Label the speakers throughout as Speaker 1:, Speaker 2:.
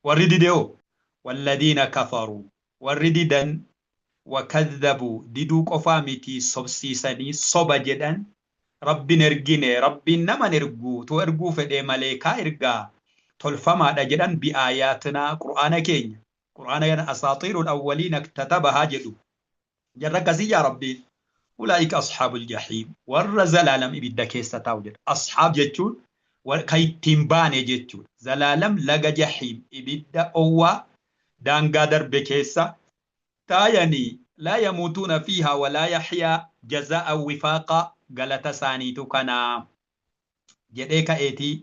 Speaker 1: والردديو والذين كفروا والرددا وكذبوا ديدوك أفامتي صبسيساني صبا جدا رب نرجيني رب نما نرجو تو ارجو فدي ملائكة ارجا تلفما دا جدا بآياتنا قرآن كين قرآن أساطير الأولين اكتتبها جدو جرقزي يا ربي أولئك أصحاب الجحيم والرزلالم إبدا كيسة تاوجد أصحاب جتشون وكيتين باني جتشون زلالم لغا جحيم إبدا أوا دانغا درب كيسة تايني لا يموتون فيها ولا يحيا جزاء وفاقا غلط سانيتو كنا جديك ايتي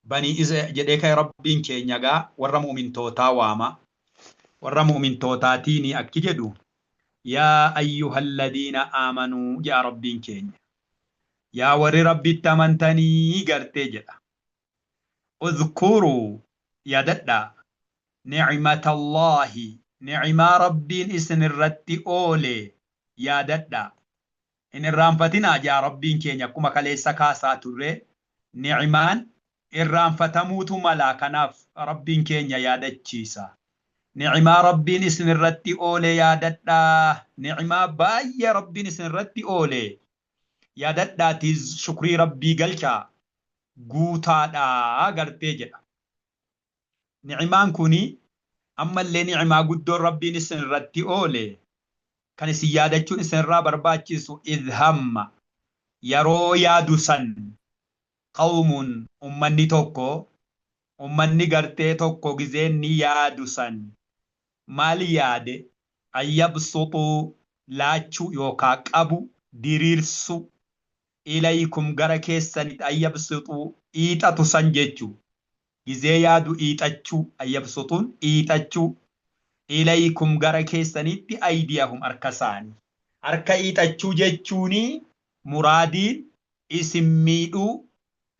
Speaker 1: بني جديك ربين كينيغا ورمو من توتا واما ورمو من توتاتيني أكجدو يا أيها الذين آمنوا يا ربين كينيا يا ور ربي التمنتني قرتي اذكروا يا ددا نعمة الله نعمة ربين اسن الرتي أولي يا ددا إن الرانفتنا يا ربين كينيا كما كاليسا كاسا تري نعمان الرانفتموت ملاكناف ربين كينيا يا دتشيسا نعمة ربين اسن الرتي أولي يا ددا نعمة باي ربين اسن الرتي أولي يا ددا تيز شكري ربي قلشا قوتا دا قرتي جدا نعمان كوني أما اللي نعمة قدو ربين اسن الرتي أولي كان سيادة اسن رابر باتشيسو إذ هم يرو يادو سن قوم أمني توكو أمني قرتي توكو غزيني يادو سن مالي يادي أيبسطو لاتشو يوكا قبو ديريرسو إليكم غركي سنت أيبسطو إيتاتو سنجيتشو غزي يادو إيتاتشو أيبسطون إيتاتشو إليكم غركي سنت أيديهم أركساني أركا إيتاتشو جيتشوني مرادين اسميدو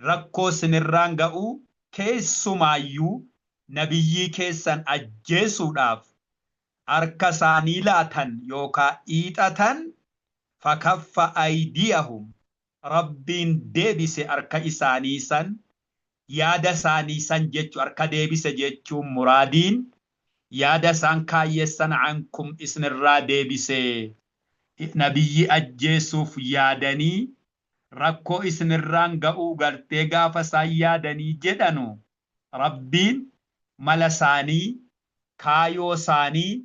Speaker 1: ركو سنرانغاو كيسو مايو نبيي كيسان أجيسو داف أركساني لاتن يوكا إيتاتن فكف أيديهم ربين ديبس أركا إساني سن يادا ساني سن جيتشو أركا ديبس جيتشو مرادين يادا سان كايسان عنكم اسن الرا ديبس نبيي أجيسوف يادني ركو اسن الرانغاو غرتي غافا سايادني جدنو ربين ملساني كايو ساني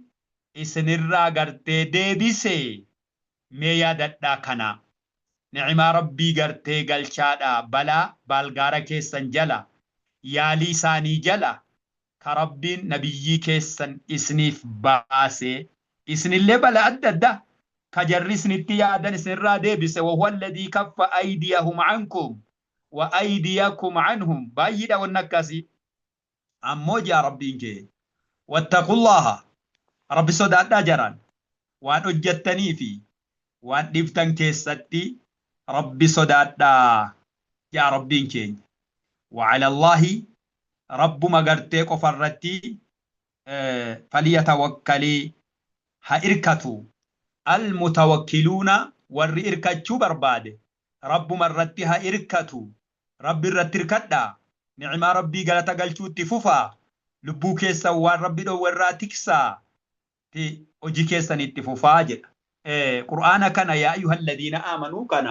Speaker 1: اسن الرا غرتي ديبسي ميا ددا كنا نعمة ربي غرتي غلشادا بلا بالغارا كيسن جلا يالي ساني جلا كربين نبيي كيسن اسنيف باسي اسن اللي بلا أددا كجرس نتيادا سرا ديبس وهو الذي كف أيديهم عنكم وأيديكم عنهم بايدا والنكاسي أموجا ربينك واتقوا الله ربي صدادا جران وان أجتني في وان دفتن كيستي ربي صدادا يا ربينك وعلى الله رب مغرتك وفرتي فليتوكلي هإركتو المتوكلون والرئركتشو برباده رب مرتها إركتو رب الرتركدا نعمة ربي قالت قلتو تفوفا لبو كيسا والرب دو وراتكسا تي أجي كيسا نتفوفا جد قرآن كان يا أيها الذين آمنوا كان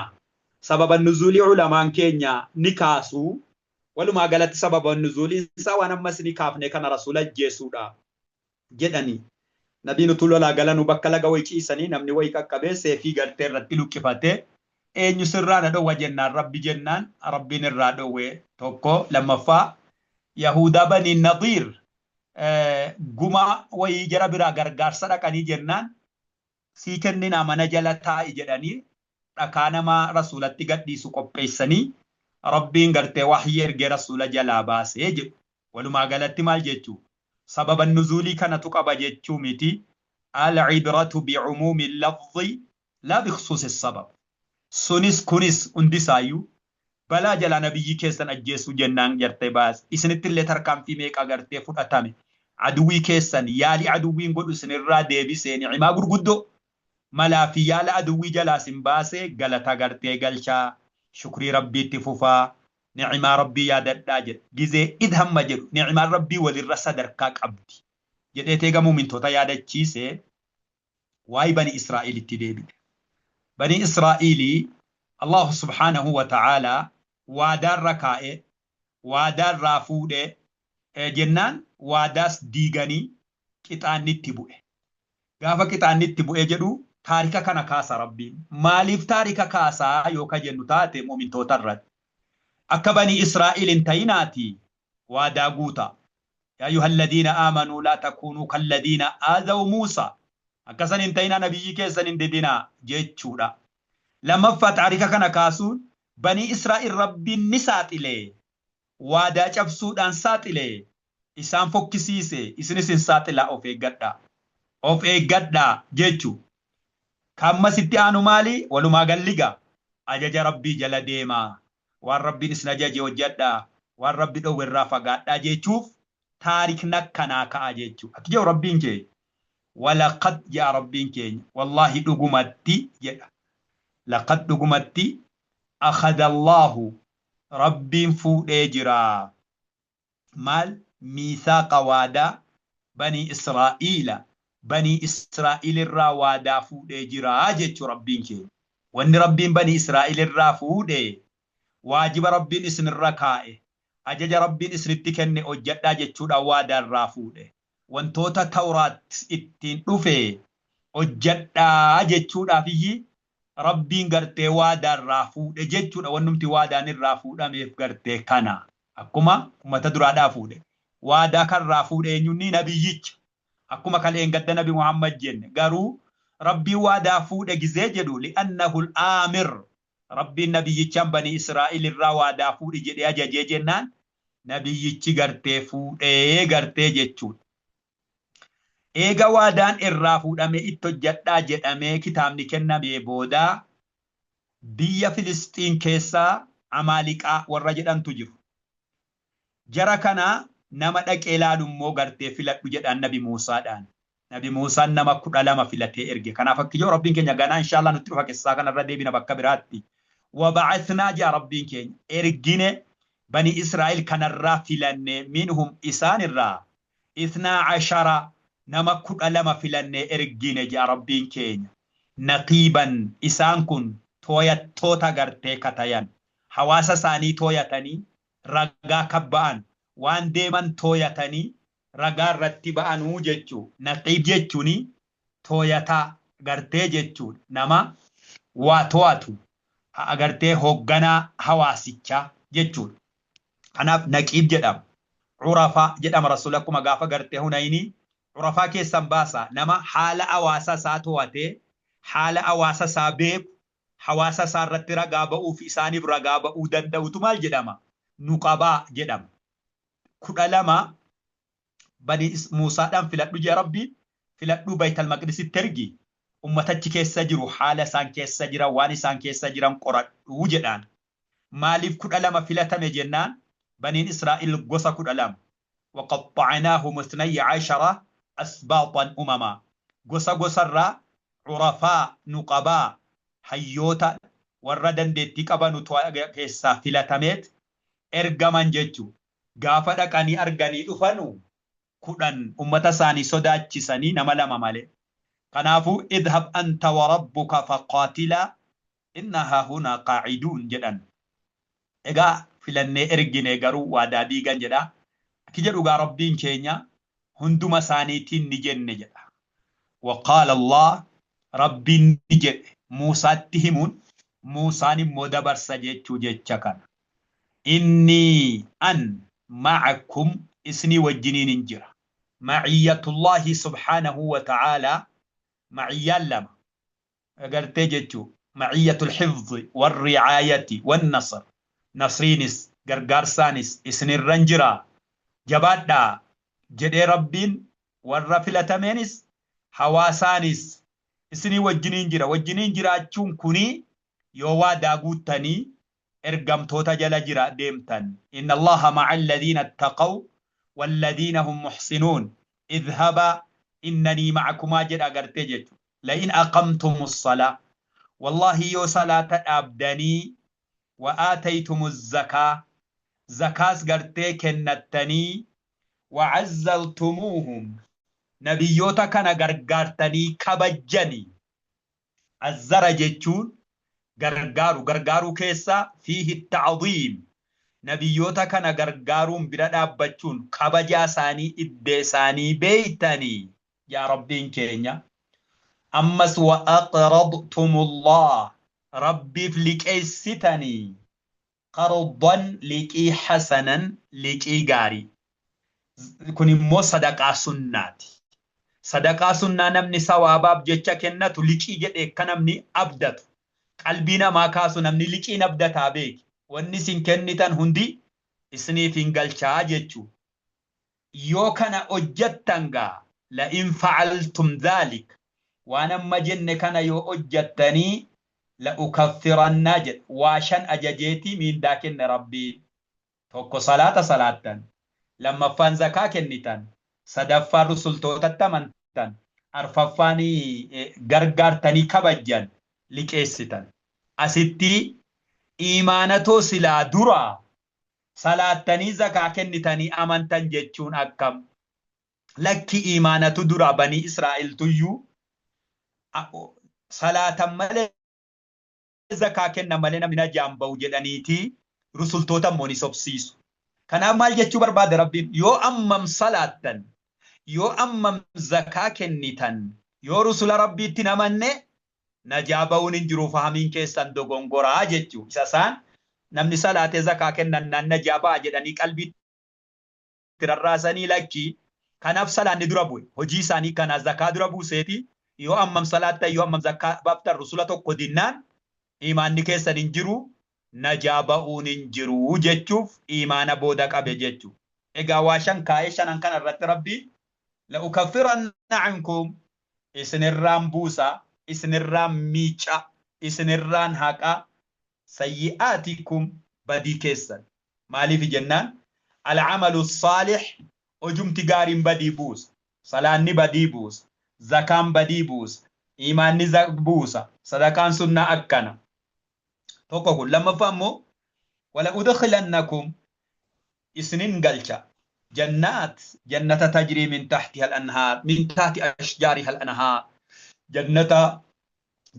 Speaker 1: سبب النزول علماء كينيا نكاسو ولما قالت سبب النزول سوانا مسني كافني كان رسول الجيسودا جدني نبي نطلع لا قالنا بكلا قوي كيسني نمني ويكا كبسة في قرتين رتلو كفاته يسرنا دو وجنان ربي جنان ربي نرادو وي توكو لما فا يهودا بني النضير قما ويجرى برا غرغار صدقاني جنان سيكننا من جلتا إجداني ركانا ما رسولتي قد ديسو قبيسني ربي نغرتي وحي يرغي رسول جلاباس يجب ولما قالت مال جيتو سبب النزول كان تقبى جيتو ميتي العبرة بعموم اللفظ لا بخصوص السبب سونيس كونيس اندسايو بلا جلا نبي كيسن أجيسو جنان جرتي باس إسنت اللي تركام في ميك أغرتي فوت أتامي عدوي كيسن يالي عدوي نقول سنرى ديبي سيني عما قرقودو ملا في يال عدوي جلا سنباسي غلطا غرتي غلشا شكري ربي تفوفا نعم ربي يا داجد جزء إدهم مجد نعم ربي وللرسدر كاك عبدي جد إتيغمو من توتا يا داجيسي واي بني إسرائيل التدابي بني إسرائيل الله سبحانه وتعالى وادار ركائي وادار رافودي جنان واداس ديغاني كتان نتبوئي غافا كتان نتبوئي جدو تاريكا كان كاسا ربي ماليف تاريكا كاسا يوكا جنو تاتي مؤمن توترد أكا بني إسرائيل انتيناتي وداغوتا يا أيها الذين آمنوا لا تكونوا كالذين آذوا موسى أكا سن انتينا نبيي كيسن انددنا جيتشودا لما فتعريكا كان كاسون بني إسرائيل ربي النسات إليه وادا جبسود أنسات إليه إسان فوكسيسي إسنس إنسات إلا أوف إيقادا جيتشو كما ستيانو مالي ولما قلقا أجاج ربي جل ديما waan rabbiin isin ajaje hojjedhaa waan rabbi dhowwe irraa fagaadhaa jechuuf taarikna kanaa ka'a jechuu ati jedhu rabbiin kee walaqad yaa rabbiin keenya wallahi dhugumatti jedha laqad dhugumatti akhadha Allahu rabbiin fuudhee jira maal miisaaqa waadaa banii Israa'iil irraa waadaa fuudhee jira jechuu rabbiin keenya wanni rabbiin banii Israa'iil irraa fuudhee واجب ربين اسن الركائه أجج ربين اسن التكن أجدا جتشودا وادا الرافوده وانتوتا تورات اتين رفه أجدا جتشودا فيه ربين غرتي وادا الرافوده جتشودا ونمتي وادا الرافوده ميف غرتي كانا أكما كما تدرى دافوده وادا كالرافوده ينوني نبييك أكما كالين قد نبي محمد جن غارو ربي وادا فوده جزيجدو لأنه الآمر ربي نبييچان بني إسرائيل الروادا فودي جدي أجاجي جنان نبييچي غرتي فودي غرتي جيچون إيغا وادان الرافود أمي إتو جدا جد أمي كتاب نكنا بيبودا بيا فلسطين كيسا عماليكا والرجل تجر جرى كنا نمدك إلى مو غرتي فلت بجد النبي موسى دان نبي موسى نما كود لما فلتي إرجع كنا فكيو ربين كنيا غانا إن شاء الله نتروح كيسا كنا ردي بنا بكبراتي وبعثنا جا ربين كين إرجينه بني إسرائيل كان الرافلن منهم إسان الرا 12 نما كود لما فلن إرجينه جا ربين كين نقيبا إسان كن تويا توتا غرتي كتايان حواسا ساني تويا تاني رغا كبان وان ديمان تويا تاني رغا رتبان وجهچو نقيب جهچوني تويا تا غرتي جهچو نما واتواتو agartee hoogganaa hawaasichaa jechuudha. Kanaaf naqiib jedhama. Curafaa jedhama rasuula akkuma gaafa gartee hunayni curafaa keessan baasa nama haala hawaasa isaa to'atee haala hawaasa isaa beeku hawaasa isaa irratti ragaa ba'uuf isaaniif ragaa ba'uu danda'utu maal jedhama? Nuqabaa jedhama. 12 bani Muusaadhaan filadhu jee Rabbi filadhu Baytal Maqdisitti ergi. ummatachi keessa jiru haala isaan keessa jiran waan isaan keessa jiran qoradhu jedhaan maaliif 12 filatame jennaan baniin Israa'il gosa 12 waqatta'naahum 12 asbaatan umama gosa gosarraa curafaa nuqabaa hayyoota warra dandeettii qabanu keessaa filatameet ergaman jechuu gaafa dhaqanii arganii dhufanu 10 ummata isaanii sodaachisanii nama 2 malee كنافو اذهب أنت وربك فقاتلا إنها هنا قاعدون جدا إذا فلني إرجني جرو ودادي جدا كجرو ربين كينيا هندو مسانيتين نجن جدا وقال الله ربي نجد موسى تهمون موسى مدبر سجد جدا إني أن معكم اسني والجنين انجرا معية الله سبحانه وتعالى معية لما قلت جتشو معية الحفظ والرعاية والنصر نصرينس غرغرسانس اسن الرنجرا جبادا جدي ربين والرفلتمينس حواسانس اسني وجنين جرا چون كوني يوا داغوتني ارغم توتا جلا جرا ديمتن إن الله مع الذين اتقوا والذين هم محسنون اذهبا إنني معكما جد أغرتجت لئن أقمتم الصلاة والله يو صلاة أبدني وآتيتم الزكاة zakaas gartee kennattanii wa'azzaltumuuhum nabiyyoota kana gargaartanii kabajjanii azzara jechuun gargaaruu keessaa fiihi ta'ziim nabiyyoota kana gargaaruun bira dhaabbachuun kabajaa isaanii iddee isaanii beeytanii yaa rabbiin keenya ammas wa aqradtumullah rabbiif liqeessitanii qardan liqii hasanan liqii gaarii kun immoo sadaqaa sunnaati sadaqaa sunnaa namni sawaabaaf jecha kennatu liqii jedhee akka namni abdatu qalbii namaa kaasu namni liqiin abdataa beeki wanni isin kennitan hundi isiniif hin galchaa jechuu yoo kana hojjattan gaa la in fa'altum dhalik waan amma jenne kana yoo hojjattanii la ukaffirannaa jedhe waa shan ajajeetii miindaa kenne rabbii tokko salaata salaattan lammaffaan zakaa kennitan sadaffaan rusultootatti amantan arfaffaan gargaartanii kabajjan liqeessitan asitti imaanatoo silaa dura salaattanii zakaa kennitanii amantan jechuun akkam lakki imaanatu dura banii Israa'el tuyyuu salaatan malee zakaa kenna malee namni najaan ba'u jedhaniiti rusultoota immoo ni sobsiisu. Kanaaf maal jechuu barbaade rabbiin yoo ammam salaattan yoo ammam zakaa kennitan yoo rusula rabbiitti namanne najaa ba'uun hin jiru fahamiin keessan dogongoraa jechuu isa isaan namni salaatee zakaa kennannaan najaa ba'a jedhanii qalbii rarraasanii lakki kanaaf salaanni dura bu'e hojii isaanii kana zakaa dura buuseeti yoo ammam salaattan yoo ammam zakaa baaftan rusula tokko dinnaan imaanni keessan hin jiru najaa ba'uun hin jiru jechuuf imaana booda qabe jechuu egaa waa shan kaa'ee shanan kana irratti rabbi la ukaffiranna ankum isinirraan buusa isinirraan miica isinirraan haqa sayyi'aatikum badii keessan maaliif jennaan al'amalu saalih hojumti gaariin badii buusa salaanni badii buusa zakaan badii buusa imaanni buusa sadaqaan sunnaa akkana tokko kun lammaffaa immoo wala udkhilannakum isinin galcha jannata tajrii min tahtiha al-anhaar min tahti ashjaariha al-anhaar jannata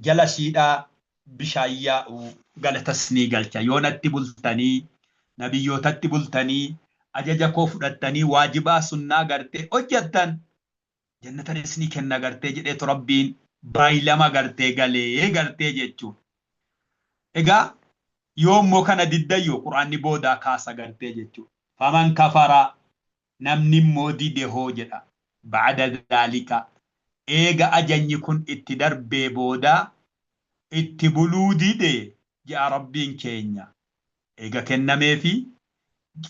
Speaker 1: jala shiidhaa bishaayyaa galatasnii galcha yoo natti bultanii nabiyyootatti bultanii ajaja koo fudhattanii waajibaa sunnaa gartee hojjattan jannatan isnii kenna gartee jedheetu rabbiin baay'ilama gartee galee gartee jechuun egaa yoo immoo kana diddayyoo quraanni boodaa kaasa gartee jechuun faman kafara namni immoo dide hoo jedha ba'ada dhaalika eega ajanyi kun itti darbee boodaa itti buluu dide ja'a rabbiin keenya eega kennameefi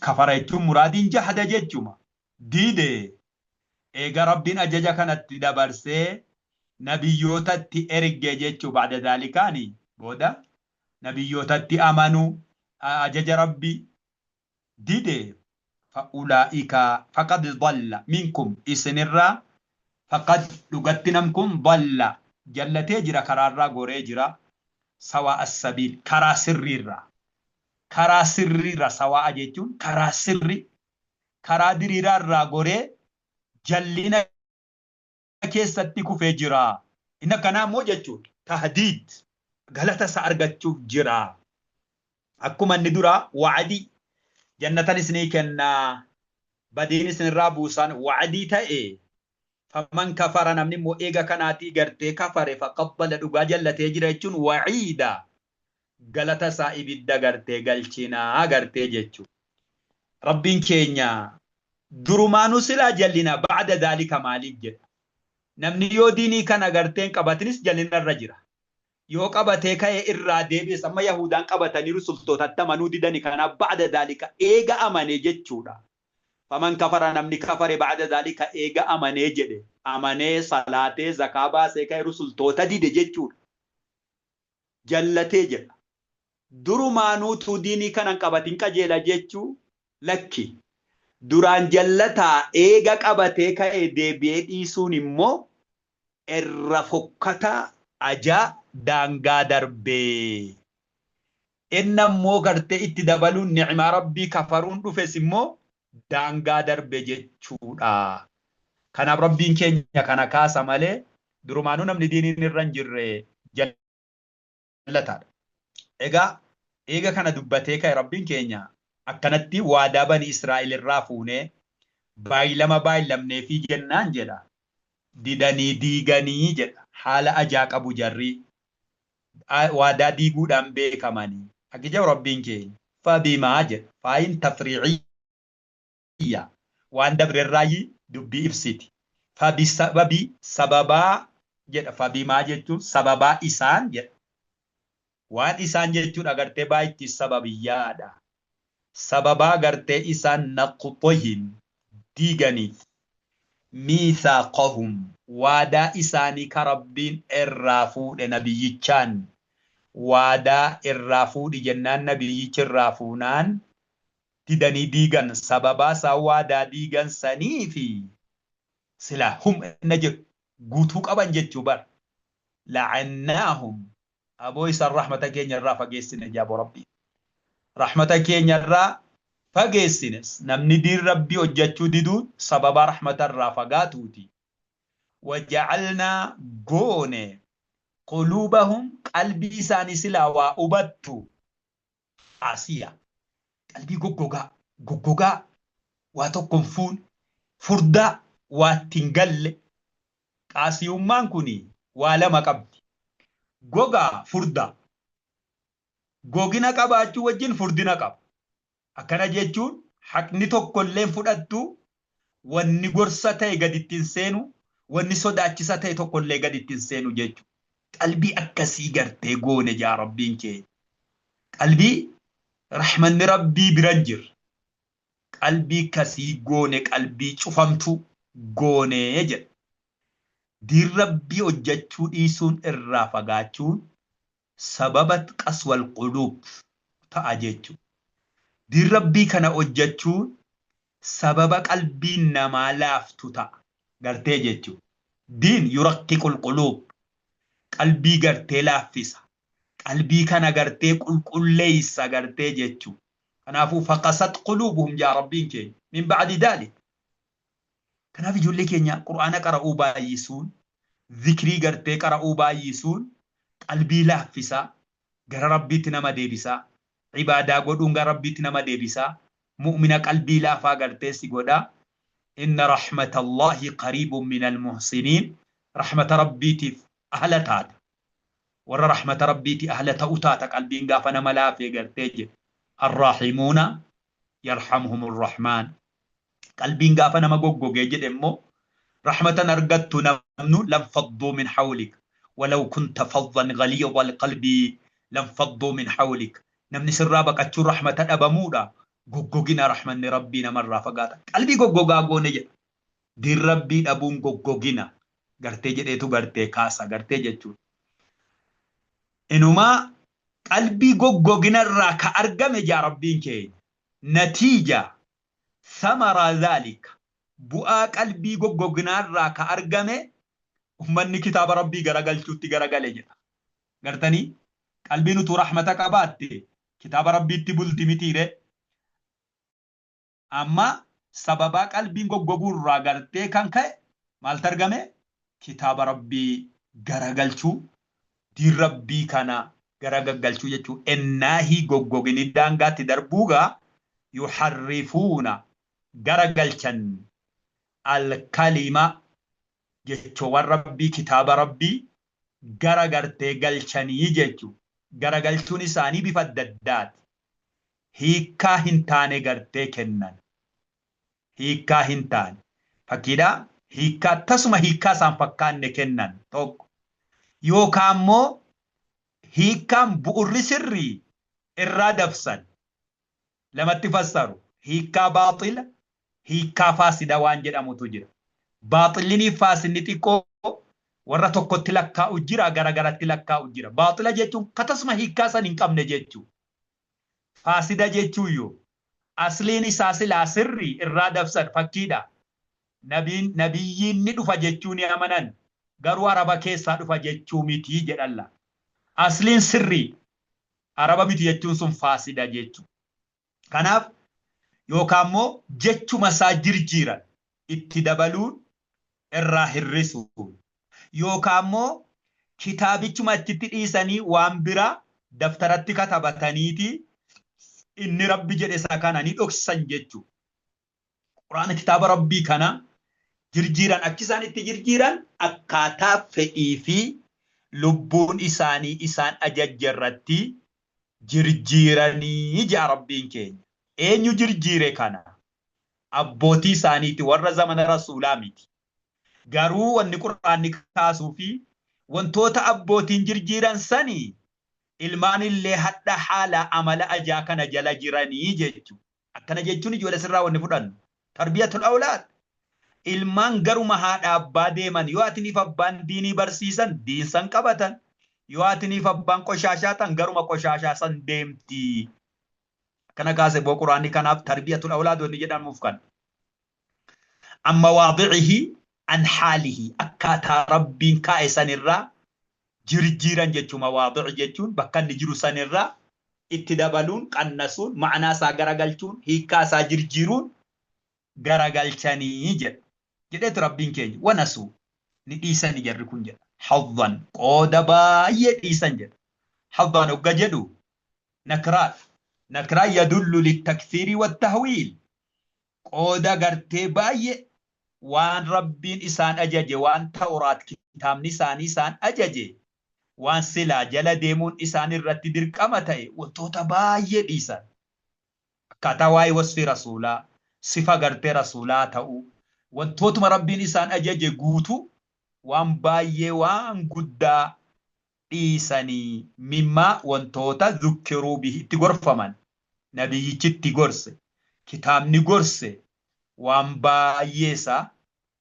Speaker 1: kafara jechuun muraadiin jahada jechuma dide eega rabbiin ajaja kanatti dabarsee nabiyyootatti erge jechuu ba'ada dhaalikaani booda nabiyyootatti amanu ajaja rabbi dide fa'ulaa'ika faqad dhalla minkum isinirraa faqad dhugatti namkun dhalla jallatee jira karaarraa goree jira sawaa as-sabiil karaa sirriirra sawaa jechuun karaa sirri karaa diriiraarraa goree jallina keessatti kufee jira inna kanaa immoo jechuun tahdiid galata isa argachuuf jira akkuma inni dura wa'adii jannatan isinii kenna badiin isinirraa buusan wa'adii ta'e faman kafara namni immoo eega kanaatii gartee kafare faqabbala dhugaa jallatee jira jechuun wa'iida galata isaa ibidda gartee galchinaa gartee jechuun rabbiin keenya durumaanuu silaa jallina ba'ada dhaalika maaliif jedha namni yoo diinii kana garteen qabatinis jallinarra jira yoo qabatee ka'ee irraa deebi'es amma yahudaan qabatanii rusultootatti amanuu didanii kanaaf ba'ada dhaalika eega amane jechuudha faman kafara namni kafare ba'ada dhaalika eega amanee jedhe amanee salaatee zakaa baasee ka'ee rusultoota dide jechuudha jallatee jedha durumaanuu tu diinii kanan qabatin qajeela jechuu lakki duraan jallataa eega qabatee ka'ee deebi'ee dhiisuun immoo irra fokkataa ajaa daangaa darbee Inna immoo gartee itti dabaluun ni'maa rabbii kafaruun dhufes immoo daangaa darbe jechuudha. Kanaaf rabbiin keenya kana kaasa malee durumaanuu namni diiniin irra hin jirre jallataadha. Egaa eega kana dubbatee ka'e rabbiin keenya akkanatti waadaa bani Israa'el irraa fuunee baay'ilama baay'ilamnee fi jennaan jedha. Didanii diiganii jedha. Haala ajaa qabu jarri. Waadaa diiguudhaan beekamanii. Akkija rabbiin keenya. Fabimaa jedha. Faayin tafriiciyya. Waan dabrerraayi dubbii ibsiti. Fabisababii sababaa jedha. Fabimaa jechuun sababaa isaan jedha. Waan isaan jechuun agartee baay'ee sababiyyaadha. Sababaa agartee isaan naqxohin diiganiif. Miithaaqahum waadaa isaanii ka rabbiin irraa fuudhe nabiyyichaan. Waadaa irraa fuudhi jennaan nabiyyichi irraa fuunaan didanii diigan sababaa isaa waadaa diigan sanii fi silaa humna jedhu guutuu qaban jechuu bar. La'annaahum aboo isaan rahmata keenya irraa fageessine jaabo rabbii. Rahmata keenya irraa fageessines namni diin rabbii hojjechuu diduun sababa rahmata irraa fagaatuuti. Waja'alnaa goone quluubahum qalbii isaanii silaa waa hubattu asiya qalbii goggogaa waa tokkon fuun furdaa waa ittiin galle qaasiyummaan kuni waa lama qabdi. Gogaa furdaa gogina qabaachuu wajjin furdina qaba. Akkana jechuun haqni tokkolleen fudhattu wanni gorsa ta'e gad ittiin seenu wanni sodaachisa ta'e tokkollee gad ittiin seenu jechuudha. Qalbii akkasii gartee goone jaa rabbiin keenya. Qalbii rahmanni rabbii biran jira. Qalbii akkasii goone qalbii cufamtu goone jedha. Diin rabbii hojjechuu dhiisuun irraa fagaachuun sababa qaswal quluub ta'a jechuudha. Diin rabbii kana hojjechuun sababa qalbiin namaa laaftu ta'a gartee jechuudha. Diin yuraqqiqul quluub qalbii gartee laaffisa. Qalbii kana gartee qulqulleessa gartee jechuudha. Kanaafuu faqasat quluubuhum jaa rabbiin keenya min ba'di daalik. Kanaaf ijoollee keenya qura'aana qara'uu baay'isuun zikrii gartee qara'uu baay'isuun qalbii laaffisa gara rabbiitti nama deebisa. Ibaadaa godhuun gara rabbiitti nama deebisa. Mu'mina qalbii laafaa gartee si godha. Inna rahmatallahi qariibun minal muhsiniin. Rahmata rabbiitiif ahla taata. Warra rahmata rabbiiti ahla ta'u taata qalbiin gaafa nama laafee gartee jedhe. Arraahimuuna yarhamhumur rahmaan. Qalbiin gaafa nama goggogee jedhe immoo rahmatan argattu namnu lanfadduu min hawlik. Walaw kunta faddan ghaliidha alqalbii lanfadduu min hawlik. Namni sirraa baqachuun rahmata dhabamuudha. Goggogina rahmanni rabbii namarraa fagaata. Qalbii goggogaa goone jedha. Diin rabbii dhabuun goggogina. Gartee jedheetu gartee kaasa gartee jechuudha. Inumaa qalbii goggoginarraa ka argame jaa rabbiin keenya. Natiija samaraa dhaalika. Bu'aa qalbii goggoginarraa ka argame ummanni kitaaba rabbii garagalchuutti garagale jedha. Gartanii qalbiin utuu rahmata qabaatte kitaaba rabbiitti bulti mitiire. Amma sababaa qalbiin goggoguurraa gartee kan ka'e maaltu argame? Kitaaba rabbii garagalchuu diin rabbii kana garagalchuu jechuun ennaahii goggogini daangaatti darbuugaa yuharrifuuna garagalchan alkalima jechuun rabbii kitaaba rabbii garagartee galchanii jechuun garagalchuun isaanii bifa adda addaati. Hiikkaa hin taane gartee kennan. Hiikkaa hin taane. Fakkiidhaa hiikkaa tasuma hiikkaa isaan fakkaanne kennan tokko. Yookaan immoo hiikkaan bu'urri sirrii irraa dabsan. Lamatti fassaru. Hiikkaa baaxila, hiikkaa faasida waan jedhamutu jira. Baaxillinii faasinni xiqqoo warra tokkotti lakkaa'u jira, garagaratti lakkaa'u jira. Baaxila jechuun katasuma hiikkaa san hin qabne jechuudha. Faasida jechuun yoo asliin isaa silaa sirrii irraa dabsan fakkiidha. Nabiyyiin ni dhufa jechuu ni amanan garuu araba keessaa dhufa jechuu mitii jedhalla. Asliin sirrii araba miti jechuun sun faasida jechuudha. Kanaaf yookaan immoo jechuma isaa jirjiiran itti dabaluun irraa hir'isuun yookaan immoo kitaabichuma achitti dhiisanii waan biraa daftaratti katabataniiti inni rabbi jedhe isa kana ni dhoksan jechuudha. Quraana kitaaba rabbii kana jirjiiran akkisaan itti jirjiiran akkaataa fedhii fi lubbuun isaanii isaan ajajjarratti jirjiiranii jaa rabbiin keenya. Eenyu jirjiire kana? Abbootii isaaniiti warra zamana rasuulaa miti. Garuu wanni quraanni kaasuu fi wantoota abbootiin jirjiiran sanii ilmaan illee hadha haala amala ajaa kana jala jiranii jechuudha. Akkana jechuun ijoollee sirraa wanni fudhannu. Tarbiyatul awlaad. Ilmaan garuma haadha abbaa deeman yoo atiniif abbaan diinii barsiisan diinsan qabatan. Yoo atiniif abbaan qoshaashaa tan garuma qoshaashaa san deemti. Kana kaase boo quraanni kanaaf tarbiyatul awlaad wanni jedhamuuf kan. Amma waadicihi an haalihi akkaataa rabbiin kaa'e sanirraa jirjiiran jechuun waadici jechuun bakka inni jiru sanirraa itti dabaluun qannasuun ma'anaa isaa garagalchuun hiikaa isaa jirjiiruun garagalchanii jedha. Jedheetu rabbiin keenya wanasuu ni dhiisani jarri kun jedha. Haddan qooda baay'ee dhiisan jedha. Haddan hogga jedhu nakraa. Nakraa yadullu littakfiiri wattahwiil. Qooda gartee baay'ee waan rabbiin isaan ajaje waan tawraat kitaabni isaanii isaan ajaje waan silaa jala deemuun isaan irratti dirqama ta'e wantoota baay'ee dhiisan. Akkaataa waa'ee wasfi rasuulaa sifa gartee rasuulaa ta'uu wantootuma rabbiin isaan ajaje guutu waan baay'ee waan guddaa dhiisanii mimmaa wantoota dhukkiruu bihi itti gorfaman nabiyyichitti gorse kitaabni gorse waan baay'eesaa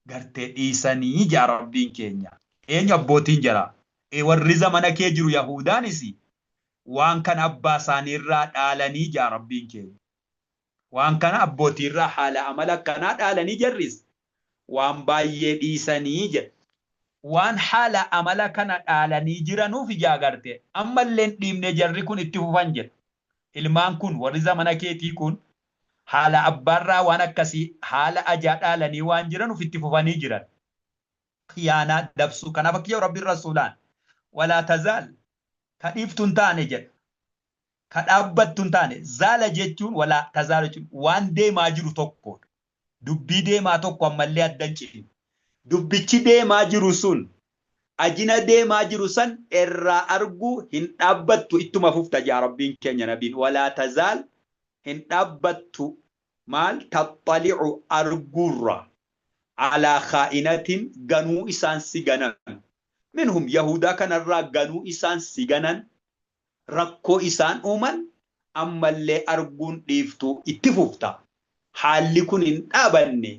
Speaker 1: gartee dhiisanii jaa rabbiin keenya. Eenyu abbootiin jira? Warri zamana kee jiru Yahudaanis waan kana abbaa isaaniirraa dhaalanii jaa rabbiin keenya. Waan kana abbootiirraa haala amala akkanaa dhaalanii jarris waan baay'ee dhiisanii jedha. Waan haala amala kana dhaalanii jiranuuf ijaa garte ammallee dhiibne jarri kun itti fufan jedha. Ilmaan kun warri zamana keetii kun haala abbaarraa waan akkasii haala ajaa dhaalanii waan jiranuuf itti fufanii jiran. Khiyaanaa dabsuu kanaaf akka rabbiin rasuulaan walaa tazaal ka dhiiftuun taane jedha. Ka dhaabbattuun taane zaala jechuun walaa tazaal jechuun waan deemaa jiru tokko dubbii deemaa tokko ammallee addan cihin. Dubbichi deemaa jiru sun ajina deemaa jiru san irraa arguu hin dhaabbattu ittuma fufta jaa rabbiin keenya nabiin walaa tazaal hin dhaabbattu maal taxxali'u arguurra alaa khaa'inatin ganuu isaan si ganan minhum yahudaa kanarraa ganuu isaan si ganan rakkoo isaan uuman ammallee arguun dhiiftuu itti fufta. Haalli kun hin dhaabanne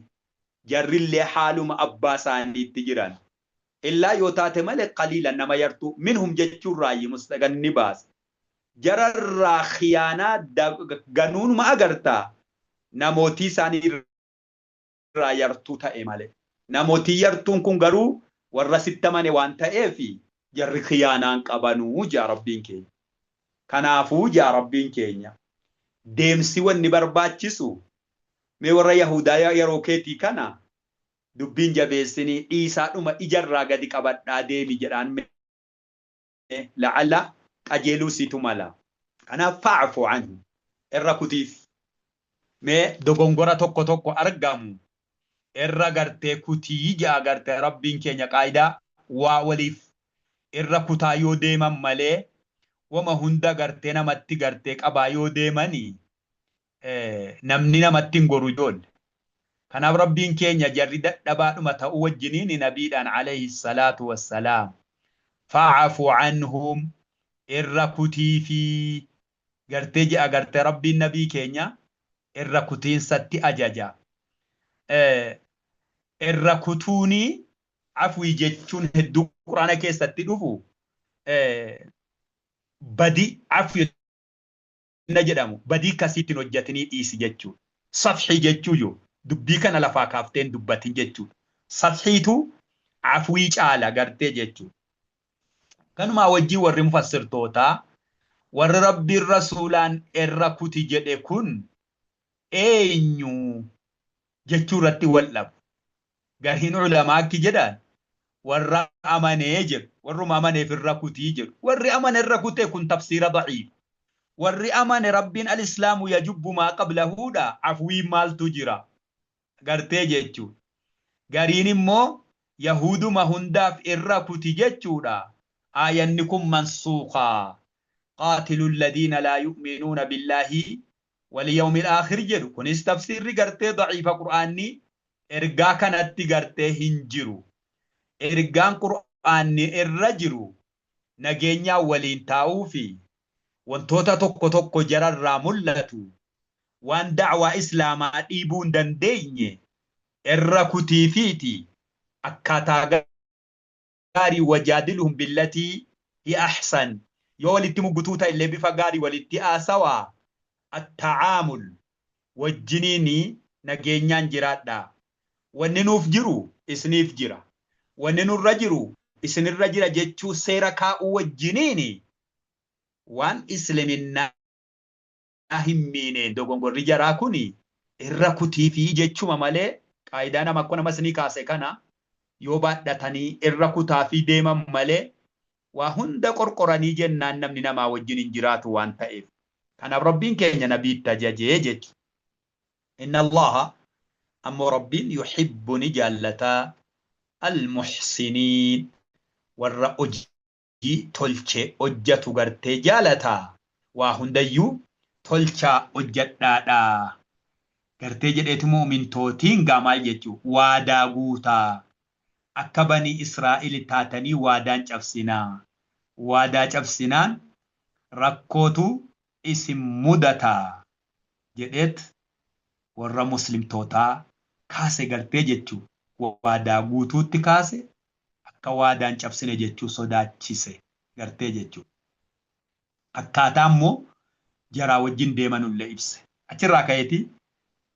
Speaker 1: jarrillee haaluma abbaa isaaniitti jiran. Illaa yoo taate malee qaliila nama yartuu minhum jechuun raayyi mustaqanni baase. Jararraa khiyaanaa ganuunuma agartaa namootii isaanii irraa yartuu ta'e malee. Namootii yartuun kun garuu warra sittamane waan ta'eefi jarri khiyaanaan qabanuu jaa rabbiin keenya. Kanaafuu jaa rabbiin keenya deemsi wanni barbaachisu mee warra Yahudaa yeroo keetii kana dubbiin jabeessinii dhiisaadhuma ijarraa gadi qabadhaa deemi jedhaan la'alla qajeeluu situ mala. Kanaaf fa'afu anhu irra kutiif mee dogongora tokko tokko argamu irra gartee kutii jaa gartee rabbiin keenya qaayidaa waa waliif irra kutaa yoo deeman malee wama hunda gartee namatti gartee qabaa yoo deemanii namni namatti hin goru ijoollee. Kanaaf rabbiin keenya jarri dadhabaadhuma ta'uu wajjiniin nabiidhaan alayhi salaatu wassalaam fa'afu anhum irra kutii fi gartee ji'a gartee rabbiin nabii keenya irra kutiinsatti ajaja. Irra kutuuni afwii jechuun hedduu quraana keessatti dhufu badii afwii jedhamu badii kasiitiin hojjetanii dhiisi jechuudha. Safhii jechuun dubbii kana lafaa kaafteen dubbatin jechuudha. Safhiitu afwii caala gartee jechuudha. Kanumaa wajjii warri mufassirtootaa warri rabbiin rasuulaan irra kuti jedhe kun eenyu jechuu irratti wal dhabu. Gariin ulamaa akki jedhaan warra amanee jedhu warruma amaneef irra kutii jedhu. Warri amane irra kutee kun tafsiira daciif. Warri amane rabbiin al-islaamu yajubbu maa qablahuudha afwii maaltu jira gartee jechuu. Gariin immoo yahuduma hundaaf irra kuti jechuudha. Aayanni kun mansuuqaa. قاتلوا الذين لا يؤمنون بالله واليوم الآخر جدو كنس تفسير غرتي ضعيف قرآني إرقا كانت غرتي هنجرو إرقان قرآني الرجرو نجينيا ولين تاوفي وانتوتا توكو توكو جرر راملتو وان دعوة إسلاما إيبون دنديني الركوتي فيتي أكاتا غاري وجادلهم بالتي هي أحسن يولي مقتوتا اللي بفقاري والاتئاسوا التعامل والجنيني نجينيان جرادا وننوف جرو اسنيف جرا وننو الرجرو اسن الرجل جتشو سيركا والجنيني وان اسلمنا أهمينين دوغن قرر راكوني الركوتي في جتشو ممالي قايدانا مكونا مسني كاسي كانا يوبات داتاني الركوتا في ديما ممالي وهند قرقراني جنان نمني نما وجنين جراتو وان تائف كان ربين كين نبي تجاجيج إن الله أم ربين يحب نجالتا المحسنين والرأجي تلچه أجتو غرتي جالتا وهنديو تلچا أجتادا غرتي جدت مؤمن توتين غامال جتو وادا غوتا أكبني إسرائيل تاتني وادان جفسنا وادا جفسنان ركوتو اسم مدتا جدت ورا مسلم توتا كاسي غرتي جتو وادا غوتو تكاسي أكا وادان جفسنا جتو صدا چيسي غرتي جتو أكا تامو جرا وجين ديمانو اللي إبس أچرا كايتي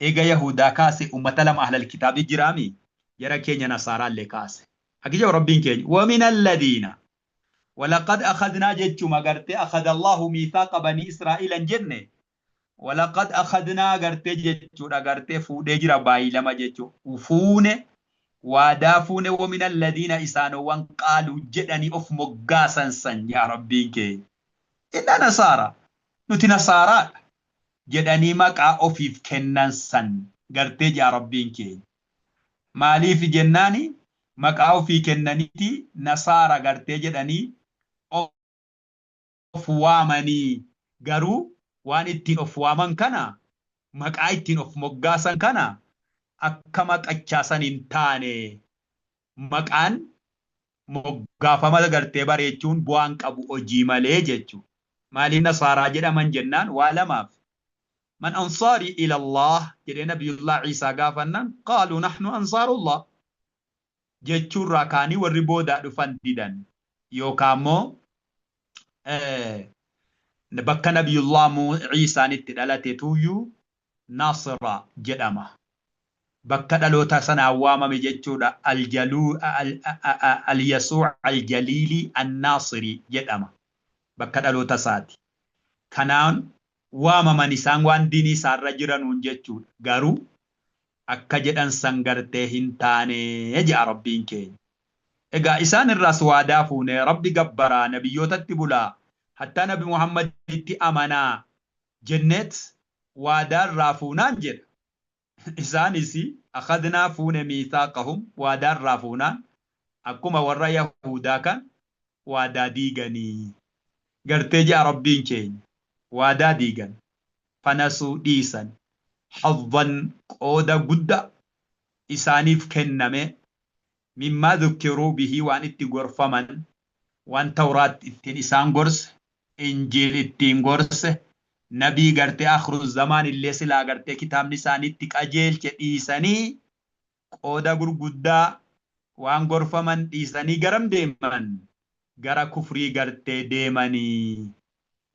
Speaker 1: إيغا يهودا كاسي أمتلم أهل الكتاب جرامي يرى كينيا نصارى اللي كاسي أكيد ربين كينيا ومن الذين ولقد أخذنا جتشو مغرتي أخذ الله ميثاق بني إسرائيل جنة ولقد أخذنا غرتي جتشو غرتي فودي جرا باي لما جتشو وفونه ودافونه ومن الذين إسانوا وانقالوا جدني أف مقاسا سن يا ربين كينيا إلا نصارى نتي نصارى جدني مقا أفيف كنن سن غرتي يا ربين كينيا مالي في جناني مقاو في كنانيتي نصارى غرتي جداني أفوامني غرو وان اتين أفوامان كنا مقا اتين أف مقاسا كنا أكمك أجاسان انتاني مقان مقافما غرتي باريچون بوانك أبو أجيمالي جيچو مالي نصارى جدا من جنان والماف من أنصاري إلى الله جدي نبي الله عيسى قافنا قالوا نحن أنصار الله جتشور راكاني والربودا دفن ديدن يوكامو نبكى نبي الله عيسى نتدالتي تويو ناصر جدما بكى دلوتا سنة عواما مجتشور اليسوع الجليلي الناصري جدما بكى دلوتا ساتي كانان waama manisaan waan dinii isaarra jiranuun jechuudha. Garuu akka jedhan sangartee hin taane jedha rabbiin keenya. Egaa isaan irraas waadaa fuune rabbi gabbaraa nabiyyootatti bulaa hatta nabi Muhammaditti amanaa jennet waadaa irraa fuunaan jedha. Isaanis akhadnaa fuune miithaaqahum waadaa irraa fuunaan akkuma warra Yahudaa kan waadaa diiganii. Gartee jedha rabbiin keenya. وادا ديغن فنسو ديسن حظا قودا قد إسانيف كنمي مما ذكروا به وان اتقور فمن وان تورات اتين إسان قرس إنجيل اتين قرس نبي قرتي آخر الزمان اللي سلا قرتي كتاب نسان اتك أجيل إيساني قودا قد وان قر فمن إيساني قرم ديمن قرا كفري قرتي ديمني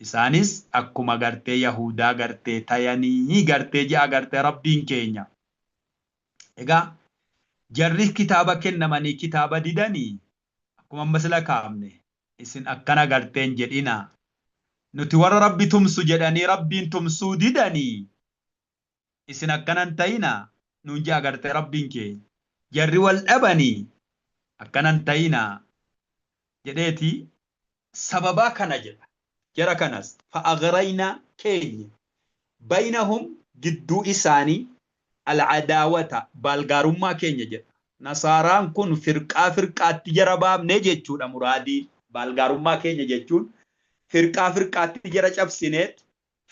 Speaker 1: إسانيس أكما غرتي يهودا غرتي تاياني غرتي جا غرتي ربين كينيا إيغا جرّي كتابة كنماني كتابة ديداني أكما مسلا كامني إسن أكنا غرتين جدينا nuti warra rabbi tumsu jedhanii rabbiin tumsuu didanii isin akkanan ta'ina nuun jee agarte rabbiin kee jarri wal dhabanii akkanan ta'ina jedheeti sababaa kana jedha jara kanas fa'agrayna keenya baynahum gidduu isaanii alcadaawata baalgaarummaa keenya jedha nasaaraan kun firqaatti jara baafne jechuudha muraadii baalgaarummaa keenya jechuun firqaatti jara cabsineet